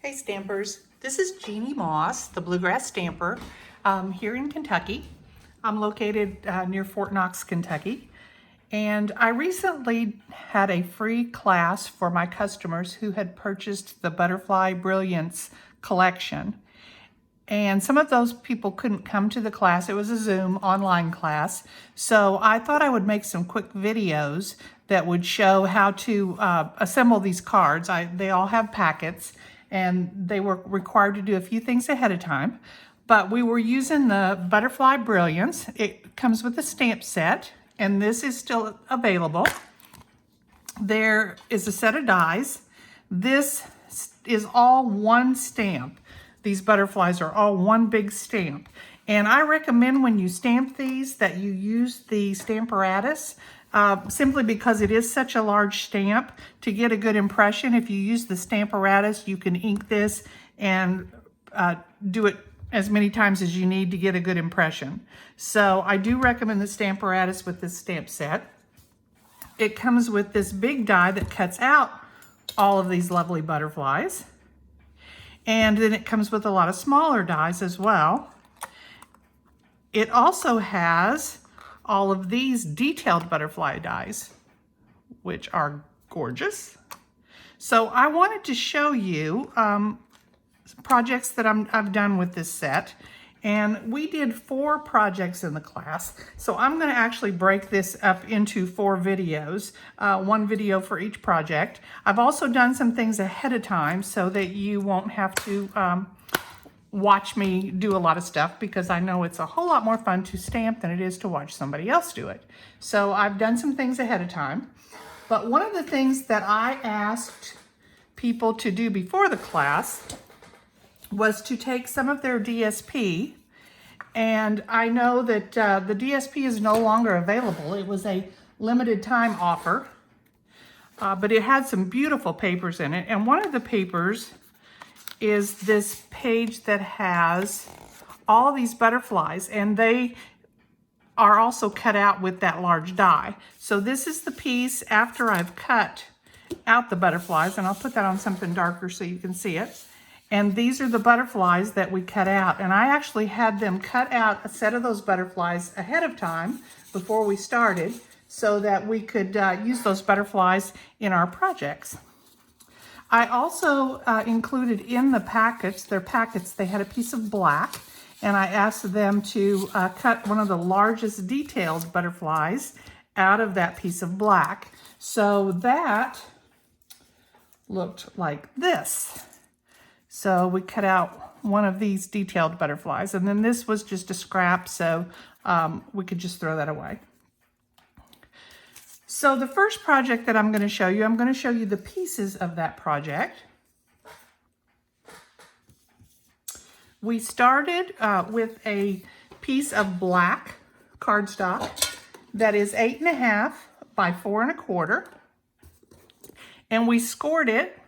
Hey Stampers, this is Jeannie Moss, the Bluegrass Stamper, here in Kentucky. I'm located near Fort Knox, Kentucky. And I recently had a free class for my customers who had purchased the Butterfly Brilliance collection. And some of those people couldn't come to the class. It was a Zoom online class. So I thought I would make some quick videos that would show how to assemble these cards. They all have packets and they were required to do a few things ahead of time. But we were using the Butterfly Brilliance. It comes with a stamp set and this is still available. There is a set of dies. This is all one stamp. These butterflies are all one big stamp. And I recommend when you stamp these that you use the Stamparatus simply because it is such a large stamp. To get a good impression, if you use the Stamparatus, you can ink this and do it as many times as you need to get a good impression. So I do recommend the Stamparatus with this stamp set. It comes with this big die that cuts out all of these lovely butterflies. And then it comes with a lot of smaller dies as well. It also has all of these detailed butterfly dies, which are gorgeous. So I wanted to show you projects that I've done with this set. And we did 4 projects in the class. So I'm going to actually break this up into 4 videos, 1 video for each project. I've also done some things ahead of time so that you won't have to watch me do a lot of stuff, because I know it's a whole lot more fun to stamp than it is to watch somebody else do it. So I've done some things ahead of time. But one of the things that I asked people to do before the class was to take some of their DSP, and I know that the DSP is no longer available. It was a limited time offer, but it had some beautiful papers in it, and one of the papers is this page that has all of these butterflies, and they are also cut out with that large die. So this is the piece after I've cut out the butterflies, and I'll put that on something darker so you can see it. And these are the butterflies that we cut out. And I actually had them cut out a set of those butterflies ahead of time before we started so that we could use those butterflies in our projects. I also included in the packets, they had a piece of black, and I asked them to cut one of the largest detailed butterflies out of that piece of black. So that looked like this. So we cut out one of these detailed butterflies, and then this was just a scrap, so we could just throw that away. So the first project that I'm going to show you the pieces of that project. We started with a piece of black cardstock that is 8.5 by 4 1/4, and we scored it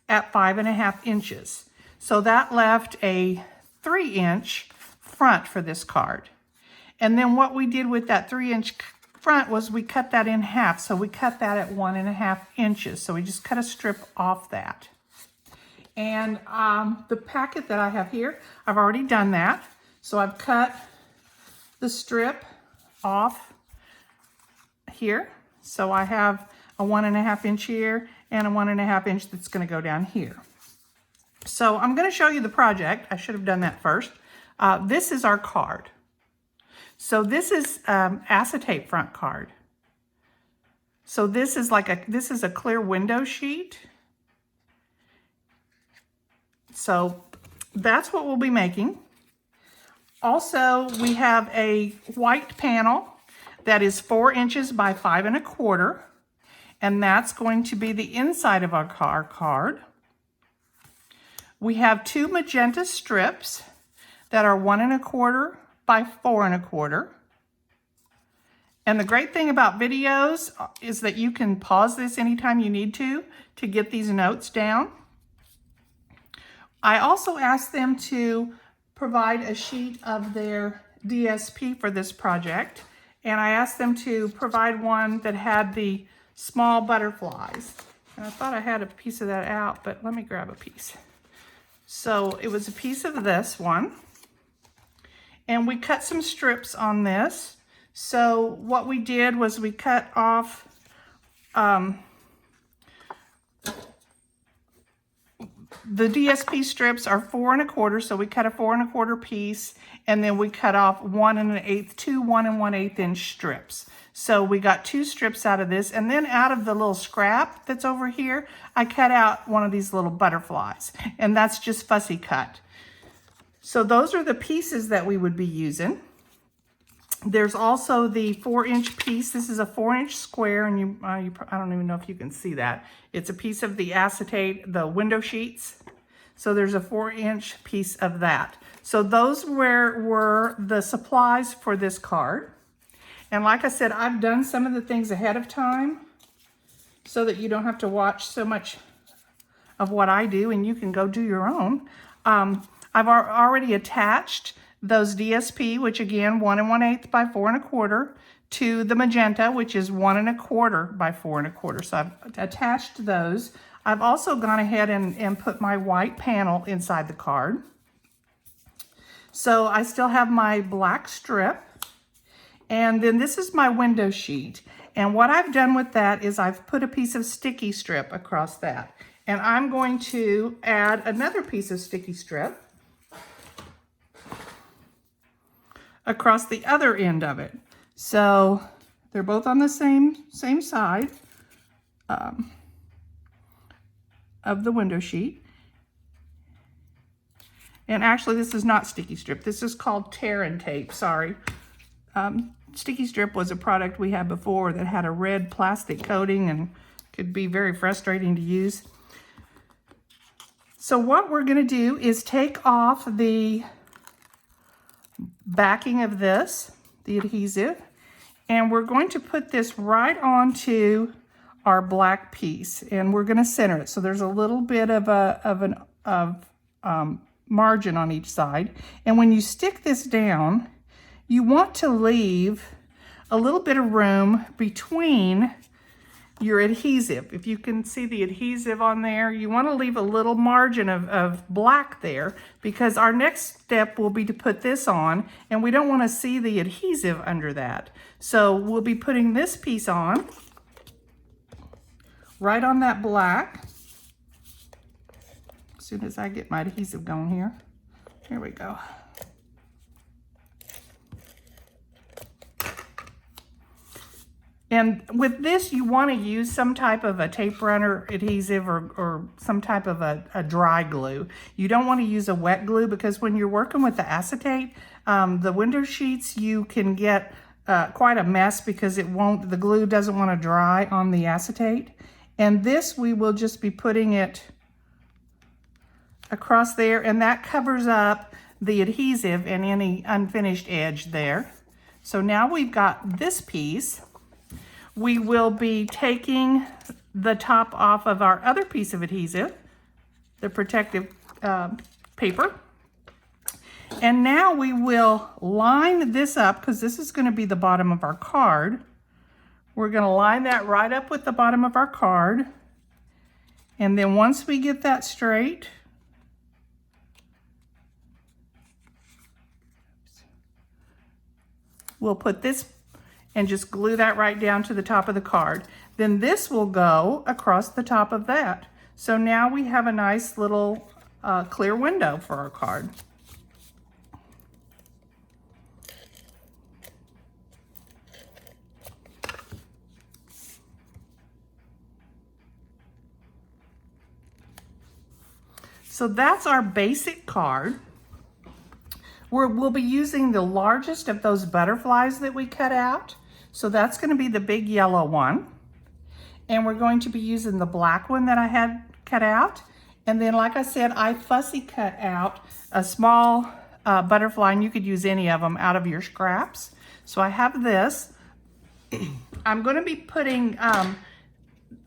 at 5.5 inches. So that left a 3-inch front for this card. And then what we did with that 3-inch front was we cut that in half. So we cut that at 1.5 inches. So we just cut a strip off that. And the packet that I have here, I've already done that. So I've cut the strip off here. So I have a 1.5 inch here and a 1.5 inch that's going to go down here. So I'm going to show you the project. I should have done that first. This is our card. So this is acetate front card. So this is a clear window sheet. So that's what we'll be making. Also, we have a white panel that is 4 inches by 5 1/4. And that's going to be the inside of our card. We have 2 magenta strips that are 1 1/4 by 4 1/4. And the great thing about videos is that you can pause this anytime you need to get these notes down. I also asked them to provide a sheet of their DSP for this project. And I asked them to provide one that had the small butterflies. And I thought I had a piece of that out, but let me grab a piece. So it was a piece of this one. And we cut some strips on this. So what we did was we cut off the DSP strips are 4 1/4, so we cut a 4 1/4 piece, and then we cut off 1 1/8, two 1 1/8 inch strips. So we got 2 strips out of this, and then out of the little scrap that's over here, I cut out one of these little butterflies, and that's just fussy cut. So those are the pieces that we would be using. There's also the 4-inch piece. This is a 4-inch square, and I don't even know if you can see that. It's a piece of the acetate, the window sheets. So there's a 4-inch piece of that. So those were the supplies for this card. And like I said, I've done some of the things ahead of time so that you don't have to watch so much of what I do, and you can go do your own. I've already attached those DSP, which again, 1 1/8 by 4 1/4, to the magenta, which is 1 1/4 by 4 1/4. So I've attached those. I've also gone ahead and put my white panel inside the card. So I still have my black strip. And then this is my window sheet. And what I've done with that is I've put a piece of sticky strip across that. And I'm going to add another piece of sticky strip across the other end of it. So they're both on the same side of the window sheet. And actually, this is not sticky strip. This is called tear and tape, sorry. Sticky strip was a product we had before that had a red plastic coating and could be very frustrating to use. So what we're going to do is take off the backing of this, the adhesive, and we're going to put this right onto our black piece, and we're going to center it. So there's a little bit of margin on each side. And when you stick this down, you want to leave a little bit of room between your adhesive. If you can see the adhesive on there, you want to leave a little margin of black there, because our next step will be to put this on, and we don't want to see the adhesive under that. So we'll be putting this piece on, right on that black. As soon as I get my adhesive going here. Here we go. And with this, you want to use some type of a tape runner adhesive or some type of a dry glue. You don't want to use a wet glue, because when you're working with the acetate, the window sheets, you can get quite a mess because the glue doesn't want to dry on the acetate. And this, we will just be putting it across there, and that covers up the adhesive and any unfinished edge there. So now we've got this piece. We will be taking the top off of our other piece of adhesive, the protective paper. And now we will line this up, because this is going to be the bottom of our card. We're going to line that right up with the bottom of our card. And then once we get that straight, we'll put this and just glue that right down to the top of the card. Then this will go across the top of that. So now we have a nice little clear window for our card. So that's our basic card. We'll be using the largest of those butterflies that we cut out. So that's going to be the big yellow one. And we're going to be using the black one that I had cut out. And then, like I said, I fussy cut out a small butterfly, and you could use any of them out of your scraps. So I have this. I'm going to be putting, I'm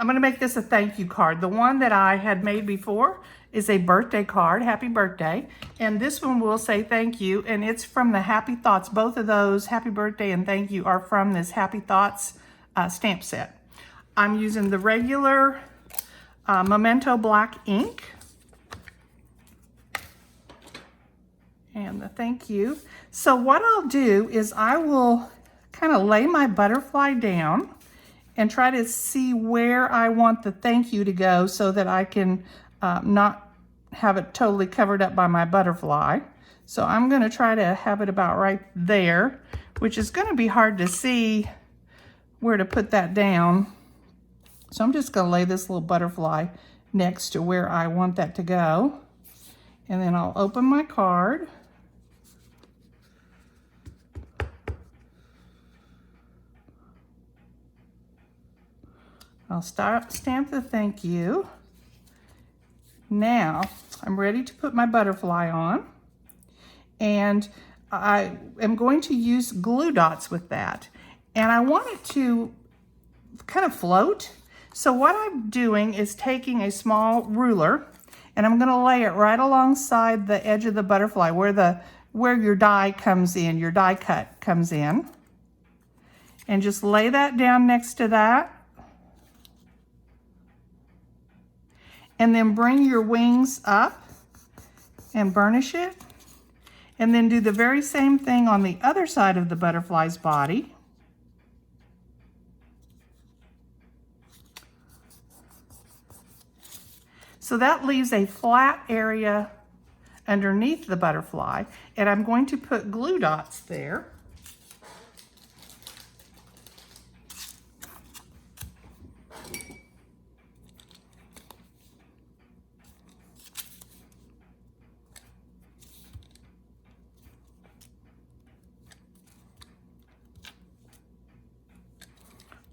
going to make this a thank you card. The one that I had made before is a birthday card, happy birthday. And this one will say thank you, and it's from the Happy Thoughts. Both of those, happy birthday and thank you, are from this Happy Thoughts stamp set. I'm using the regular Memento black ink. the thank you. So what I'll do is I will kind of lay my butterfly down and try to see where I want the thank you to go so that I can not have it totally covered up by my butterfly. So I'm going to try to have it about right there, which is going to be hard to see where to put that down. So I'm just going to lay this little butterfly next to where I want that to go. And then I'll open my card. I'll stamp the thank you. Now I'm ready to put my butterfly on. And I am going to use glue dots with that. And I want it to kind of float. So what I'm doing is taking a small ruler and I'm gonna lay it right alongside the edge of the butterfly where your die comes in, your die cut comes in. And just lay that down next to that. And then bring your wings up and burnish it. And then do the very same thing on the other side of the butterfly's body. So that leaves a flat area underneath the butterfly, and I'm going to put glue dots there.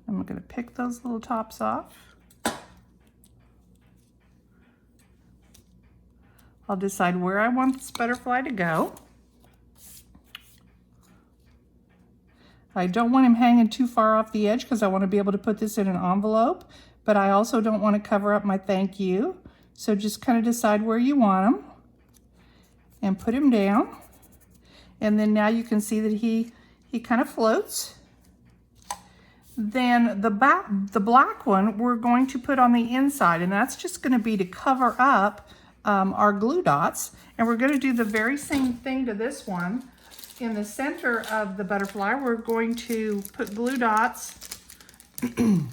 I'm going to pick those little tops off. I'll decide where I want this butterfly to go. I don't want him hanging too far off the edge because I want to be able to put this in an envelope, but I also don't want to cover up my thank you. So just kind of decide where you want him and put him down. And then now you can see that he kind of floats. Then the black one we're going to put on the inside, and that's just going to be to cover up our glue dots. And we're going to do the very same thing to this one. In the center of the butterfly, we're going to put glue dots. And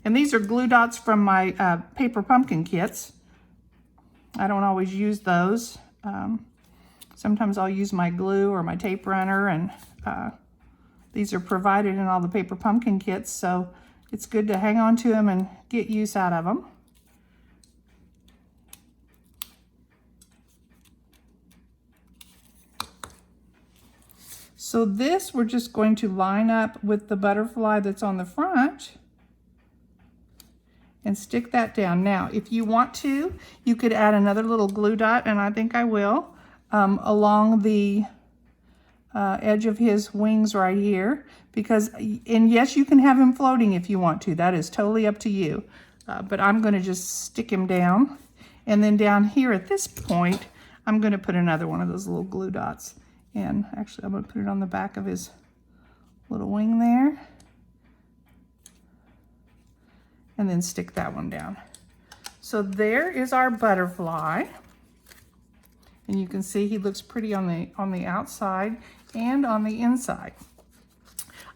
these are glue dots from my paper pumpkin kits. I don't always use those. Sometimes I'll use my glue or my tape runner, and these are provided in all the paper pumpkin kits, so it's good to hang on to them and get use out of them. So this we're just going to line up with the butterfly that's on the front and stick that down. Now, if you want to, you could add another little glue dot, and I think I will, along the edge of his wings right here, because, and yes, you can have him floating if you want to. That is totally up to you. But I'm going to just stick him down. And then down here at this point, I'm going to put another one of those little glue dots. And actually, I'm going to put it on the back of his little wing there. And then stick that one down. So there is our butterfly. And you can see he looks pretty on the outside and on the inside.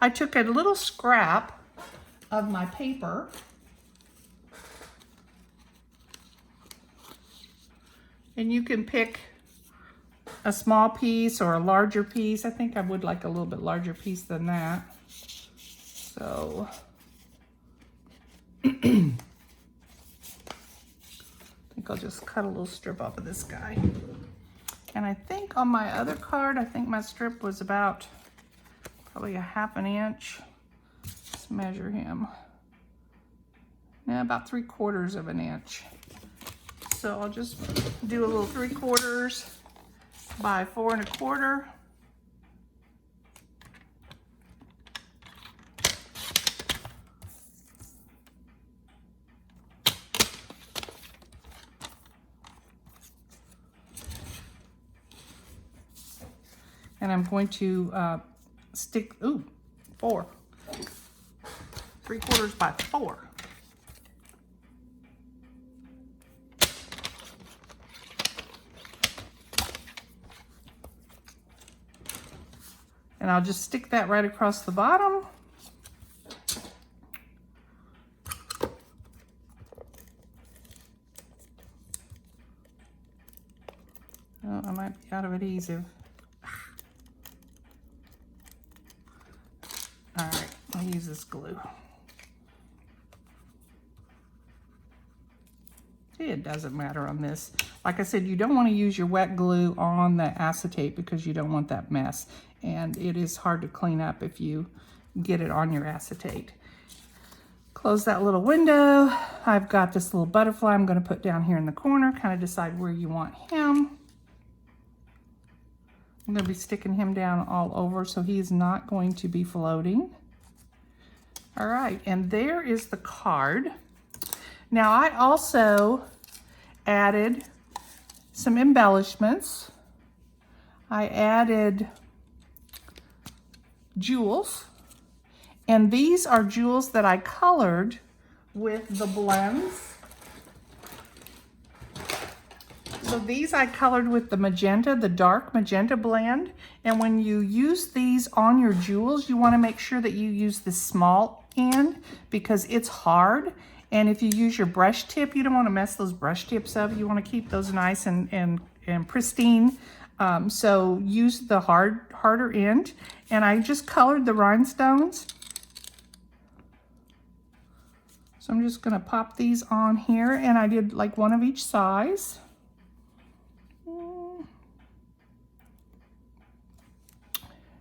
I took a little scrap of my paper and you can pick a small piece or a larger piece. I think I would like a little bit larger piece than that. So I think I'll just cut a little strip off of this guy. And I think on my other card, I think my strip was about probably a ½ inch. Let's measure him. Yeah, about 3/4 of an inch. So I'll just do a little 3/4 by 4 1/4. And I'm going to stick, 4. 3/4 by 4. And I'll just stick that right across the bottom. Oh, I might be out of adhesive. All right, I'll use this glue. It doesn't matter on this. Like I said, you don't want to use your wet glue on the acetate because you don't want that mess. And it is hard to clean up if you get it on your acetate. Close that little window. I've got this little butterfly I'm going to put down here in the corner. Kind of decide where you want him. I'm going to be sticking him down all over so he's not going to be floating. All right, and there is the card. Now I also added some embellishments. I added jewels, and these are jewels that I colored with the blends. So these I colored with the magenta, the dark magenta blend. And when you use these on your jewels, you want to make sure that you use the small end because it's hard. And if you use your brush tip, you don't want to mess those brush tips up. You want to keep those nice and pristine. So use the harder end. And I just colored the rhinestones. So I'm just going to pop these on here, and I did like one of each size.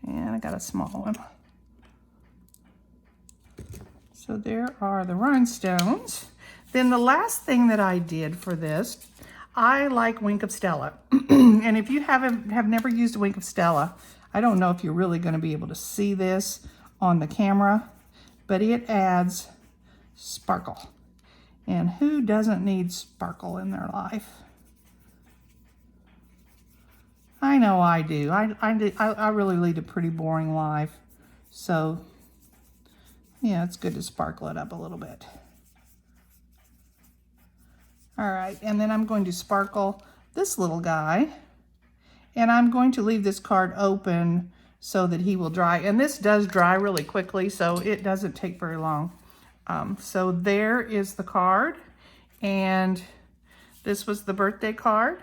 And I got a small one. So there are the rhinestones. Then the last thing that I did for this, I like Wink of Stella. And if you have never used Wink of Stella, I don't know if you're really going to be able to see this on the camera, but it adds sparkle. And who doesn't need sparkle in their life? I know I do. I really lead a pretty boring life. So, yeah, it's good to sparkle it up a little bit. All right, and then I'm going to sparkle this little guy. And I'm going to leave this card open so that he will dry. And this does dry really quickly, so it doesn't take very long. So there is the card. And this was the birthday card.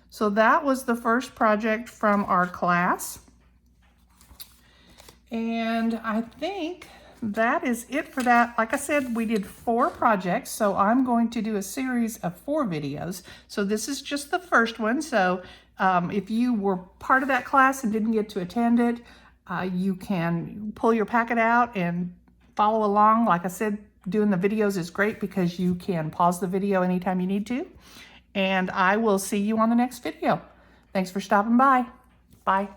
So that was the first project from our class. And I think that is it for that. Like I said, we did 4 projects, so I'm going to do a series of 4 videos. So this is just the first one. So if you were part of that class and didn't get to attend it, you can pull your packet out and follow along. Like I said, doing the videos is great because you can pause the video anytime you need to. And I will see you on the next video. Thanks for stopping by. Bye.